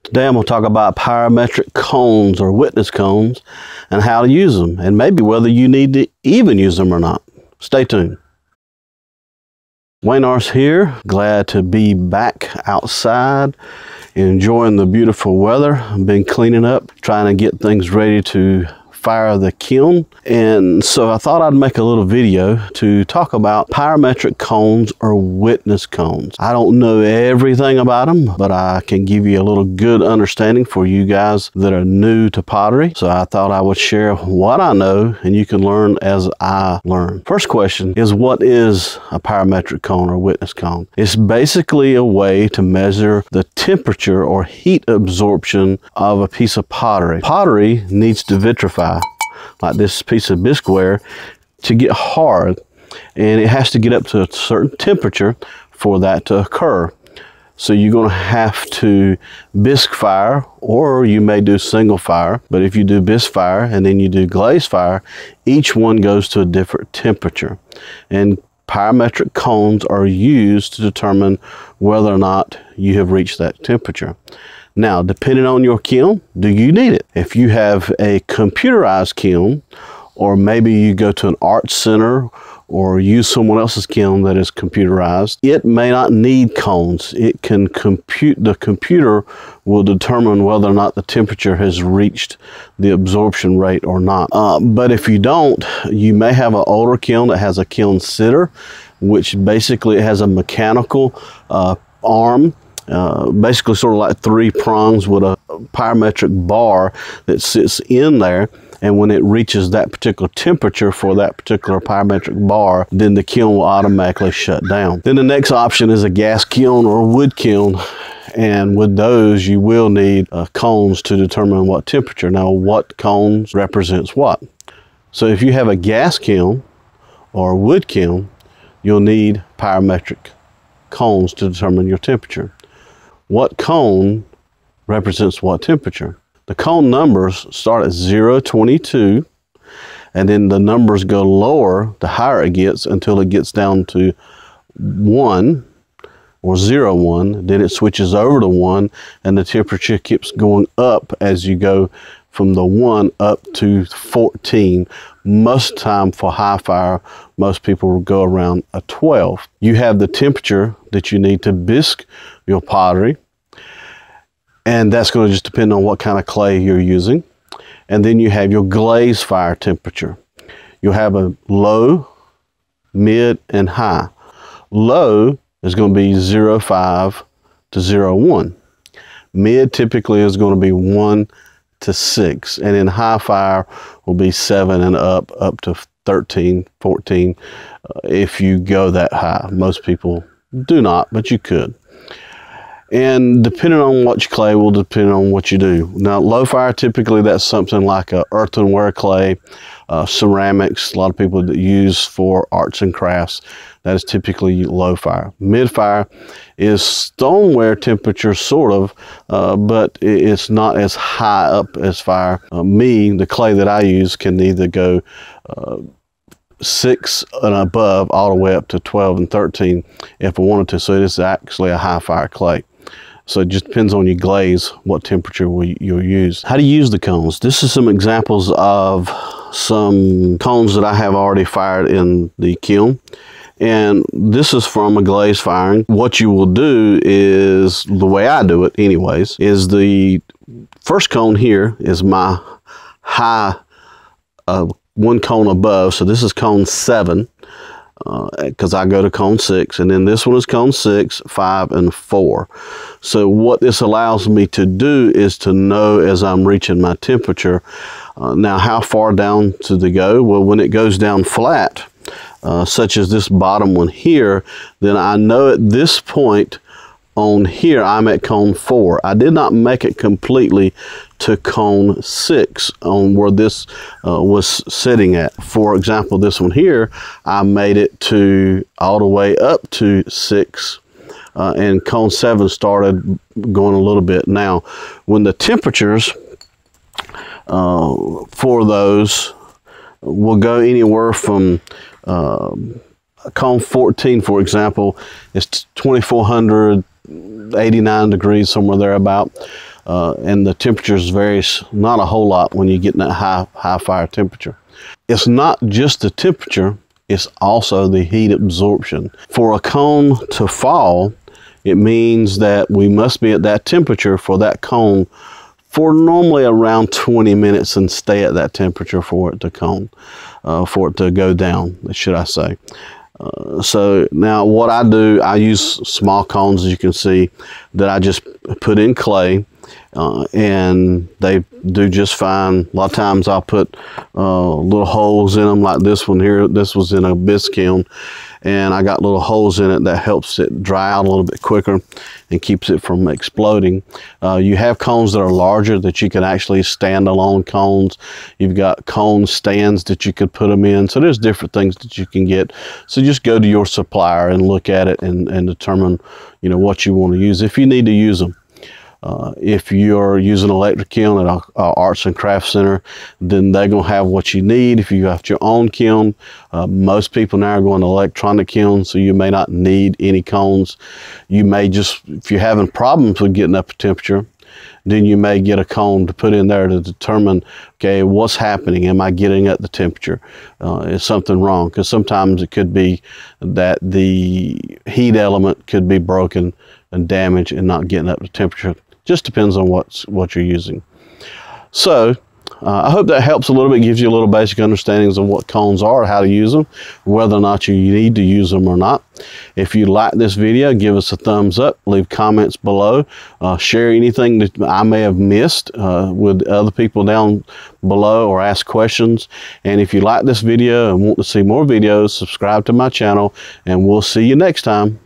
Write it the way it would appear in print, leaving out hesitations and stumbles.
Today I'm going to talk about parametric cones or witness cones and how to use them, and maybe whether you need to even use them or not. Stay tuned. Wayne's here, glad to be back outside, enjoying the beautiful weather. I've been cleaning up, trying to get things ready to fire the kiln, and so I thought I'd make a little video to talk about parametric cones or witness cones. I don't know everything about them, but I can give you a little good understanding for you guys that are new to pottery. So I thought I would share what I know, and you can learn as I learn. First question is, what is a parametric cone or witness cone? It's basically a way to measure the temperature or heat absorption of a piece of pottery. Pottery needs to vitrify, like this piece of bisqueware, to get hard, and it has to get up to a certain temperature for that to occur. So you're going to have to bisque fire, or you may do single fire, but if you do bisque fire and then you do glaze fire, each one goes to a different temperature, and parametric cones are used to determine whether or not you have reached that temperature. Now, depending on your kiln, do you need it? If you have a computerized kiln, or maybe you go to an art center or use someone else's kiln that is computerized, it may not need cones. It can compute, the computer will determine whether or not the temperature has reached the absorption rate or not. But if you don't, you may have an older kiln that has a kiln sitter, which basically has a mechanical arm, basically sort of like three prongs with a parametric bar that sits in there, and when it reaches that particular temperature for that particular parametric bar, then the kiln will automatically shut down. Then the next option is a gas kiln or wood kiln, and with those you will need cones to determine what temperature. Now, what cones represents what? So if you have a gas kiln or a wood kiln, you'll need parametric cones to determine your temperature. What cone represents what temperature? The cone numbers start at 0, 22, and then the numbers go lower the higher it gets until it gets down to 1 or 0, 1. Then it switches over to 1, and the temperature keeps going up as you go from the 1 up to 14. Most time for high fire, most people will go around a 12. You have the temperature that you need to bisque your pottery, and that's going to just depend on what kind of clay you're using. And then you have your glaze fire temperature. You'll have a low, mid, and high. Low is going to be 0.5 to 0.1. Mid typically is going to be 1 to 6, and then high fire will be 7 and up to 13, 14 if you go that high. Most people do not, but you could. And depending on what clay will depend on what you do. Now, low fire, typically that's something like a earthenware clay, ceramics, a lot of people that use for arts and crafts. That is typically low fire. Mid fire is stoneware temperature, sort of, but it's not as high up as fire. The clay that I use can either go 6 and above all the way up to 12 and 13 if I wanted to. So it is actually a high fire clay. So it just depends on your glaze, what temperature you'll use. How to use the cones. This is some examples of some cones that I have already fired in the kiln. And this is from a glaze firing. What you will do is, the way I do it anyways, is the first cone here is my high, one cone above. So this is cone 7. Because I go to cone 6, and then this one is cone 6, 5, and 4. So what this allows me to do is to know as I'm reaching my temperature. Now, how far down to the go? Well, when it goes down flat, such as this bottom one here, then I know at this point on here I'm at cone 4. I did not make it completely to cone 6 on where this was sitting at. For example, this one here, I made it to all the way up to 6, and cone 7 started going a little bit. Now, when the temperatures for those will go anywhere from cone 14, for example, is 2489 degrees, somewhere there about. and the temperatures varies not a whole lot when you get in that high fire temperature. It's not just the temperature, it's also the heat absorption. For a cone to fall, it means that we must be at that temperature for that cone for normally around 20 minutes and stay at that temperature for it to for it to go down, should I say. So now what I do, I use small cones, as you can see, that I just put in clay, and they do just fine. A lot of times I'll put little holes in them, like this one here. This was in a bisque kiln, and I got little holes in it that helps it dry out a little bit quicker and keeps it from exploding. You have cones that are larger that you can actually stand alone cones. You've got cone stands that you could put them in. So there's different things that you can get. So just go to your supplier and look at it and determine, you know, what you want to use if you need to use them. If you're using electric kiln at our Arts and Crafts Center, then they're going to have what you need. If you got your own kiln, most people now are going to electronic kiln, so you may not need any cones. You may just, if you're having problems with getting up a temperature, then you may get a cone to put in there to determine, okay, what's happening? Am I getting at the temperature? Is something wrong? Because sometimes it could be that the heat element could be broken and damaged and not getting up to temperature. Just depends on what you're using. So I hope that helps a little bit, gives you a little basic understandings of what cones are, how to use them, whether or not you need to use them or not. If you like this video, give us a thumbs up, leave comments below, share anything that I may have missed with other people down below, or ask questions. And if you like this video and want to see more videos, subscribe to my channel, and we'll see you next time.